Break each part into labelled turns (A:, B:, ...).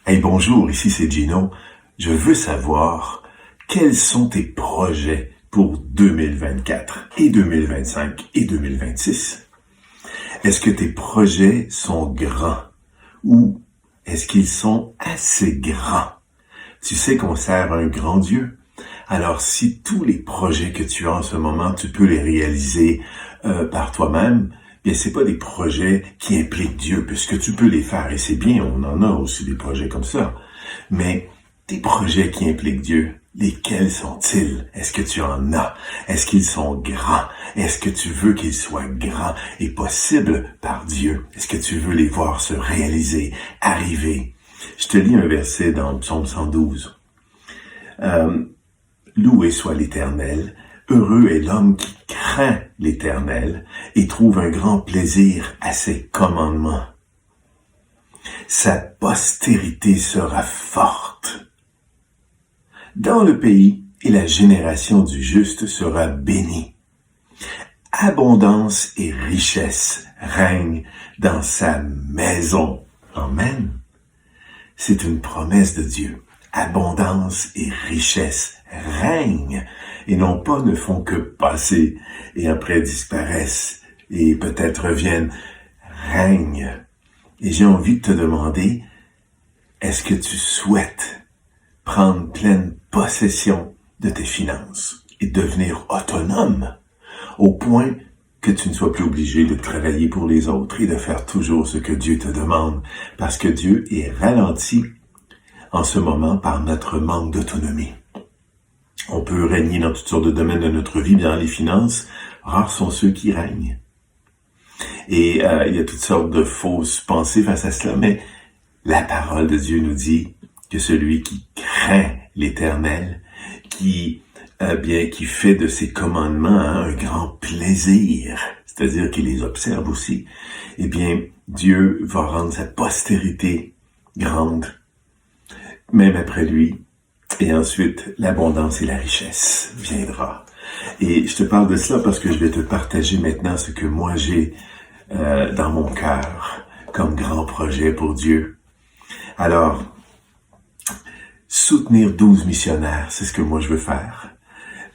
A: Hey, bonjour, ici c'est Gino. Je veux savoir quels sont tes projets pour 2024 et 2025 et 2026. Est-ce que tes projets sont grands ou est-ce qu'ils sont assez grands? Tu sais qu'on sert un grand Dieu. Alors si tous les projets que tu as en ce moment, tu peux les réaliser par toi-même, bien c'est pas des projets qui impliquent Dieu, puisque tu peux les faire et c'est bien, on en a aussi des projets comme ça. Mais des projets qui impliquent Dieu, lesquels sont-ils? Est-ce que tu en as? Est-ce qu'ils sont grands? Est-ce que tu veux qu'ils soient grands et possibles par Dieu? Est-ce que tu veux les voir se réaliser, arriver? Je te lis un verset dans Psaume 112. Loué soit l'Éternel, heureux est l'homme qui craint l'Éternel et trouve un grand plaisir à ses commandements. Sa postérité sera forte. Dans le pays, et la génération du juste sera bénie. Abondance et richesse règnent dans sa maison. Amen. C'est une promesse de Dieu. Abondance et richesse règnent et non pas ne font que passer et après disparaissent et peut-être reviennent. Règnent. Et j'ai envie de te demander, est-ce que tu souhaites prendre pleine possession de tes finances et devenir autonome au point que tu ne sois plus obligé de travailler pour les autres et de faire toujours ce que Dieu te demande, parce que Dieu est ralenti en ce moment par notre manque d'autonomie. On peut régner dans toutes sortes de domaines de notre vie, mais dans les finances, rares sont ceux qui règnent. Et il y a toutes sortes de fausses pensées face à cela, mais la parole de Dieu nous dit que celui qui craint l'Éternel, qui fait de ses commandements un grand plaisir, c'est-à-dire qu'il les observe aussi, eh bien, Dieu va rendre sa postérité grande, même après lui, et ensuite, l'abondance et la richesse viendra. Et je te parle de cela parce que je vais te partager maintenant ce que moi j'ai dans mon cœur comme grand projet pour Dieu. Alors, soutenir 12 missionnaires, c'est ce que moi je veux faire.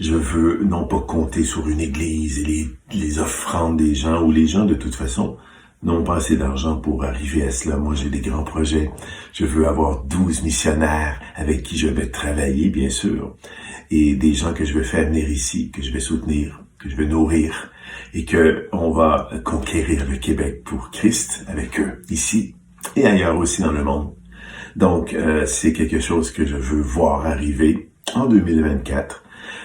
A: Je veux non pas compter sur une église et les offrandes des gens, ou les gens de toute façon n'ont pas assez d'argent pour arriver à cela. Moi j'ai des grands projets. Je veux avoir 12 missionnaires avec qui je vais travailler, bien sûr, et des gens que je vais faire venir ici, que je vais soutenir, que je vais nourrir, et que on va conquérir le Québec pour Christ avec eux, ici et ailleurs aussi dans le monde. Donc, c'est quelque chose que je veux voir arriver en 2024.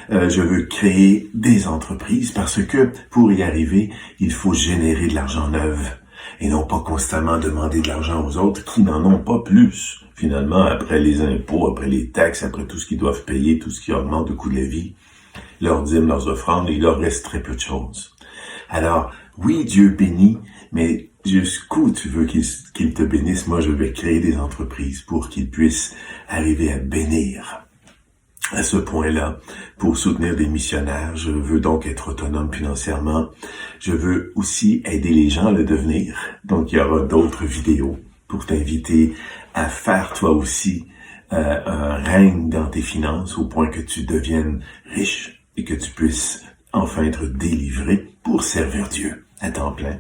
A: Je veux créer des entreprises parce que pour y arriver, il faut générer de l'argent neuf et non pas constamment demander de l'argent aux autres qui n'en ont pas plus. Finalement, après les impôts, après les taxes, après tout ce qu'ils doivent payer, tout ce qui augmente le coût de la vie, leurs dîmes, leurs offrandes, il leur reste très peu de choses. Alors, oui, Dieu bénit, mais jusqu'où tu veux qu'il te bénisse? Moi, je vais créer des entreprises pour qu'ils puissent arriver à bénir. À ce point-là, pour soutenir des missionnaires, je veux donc être autonome financièrement. Je veux aussi aider les gens à le devenir. Donc, il y aura d'autres vidéos pour t'inviter à faire toi aussi un règne dans tes finances au point que tu deviennes riche et que tu puisses enfin être délivré pour servir Dieu à temps plein.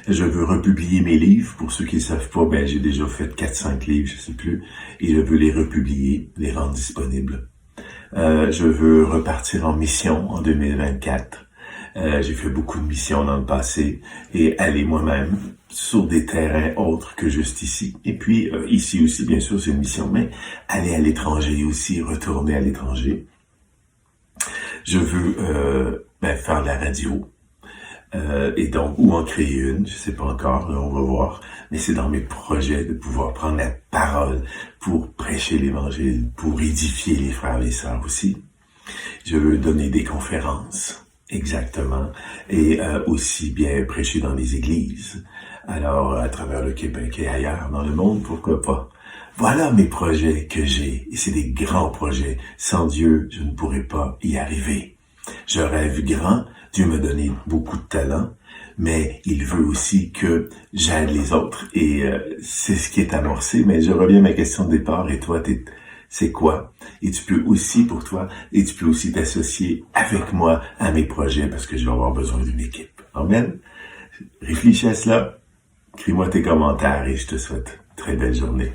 A: Je veux republier mes livres. Pour ceux qui ne savent pas, j'ai déjà fait 4-5 livres, je sais plus, et je veux les republier, les rendre disponibles. Je veux repartir en mission en 2024. J'ai fait beaucoup de missions dans le passé et aller moi-même sur des terrains autres que juste ici. Et puis, ici aussi, bien sûr, c'est une mission, mais aller à l'étranger aussi, retourner à l'étranger. Je veux faire de la radio. Et donc, ou en créer une, je sais pas encore, on va voir, mais c'est dans mes projets de pouvoir prendre la parole pour prêcher l'Évangile, pour édifier les frères et les sœurs aussi. Je veux donner des conférences, exactement, et aussi bien prêcher dans les églises, alors à travers le Québec et ailleurs dans le monde, pourquoi pas. Voilà mes projets que j'ai, et c'est des grands projets. Sans Dieu, je ne pourrais pas y arriver. Je rêve grand. Dieu m'a donné beaucoup de talent. mais il veut aussi que j'aide les autres. Et c'est ce qui est amorcé. Mais je reviens à ma question de départ. Et toi, c'est quoi? Et tu peux aussi, pour toi, et tu peux aussi t'associer avec moi à mes projets parce que je vais avoir besoin d'une équipe. Amen? Réfléchis à cela. Écris-moi tes commentaires et je te souhaite une très belle journée.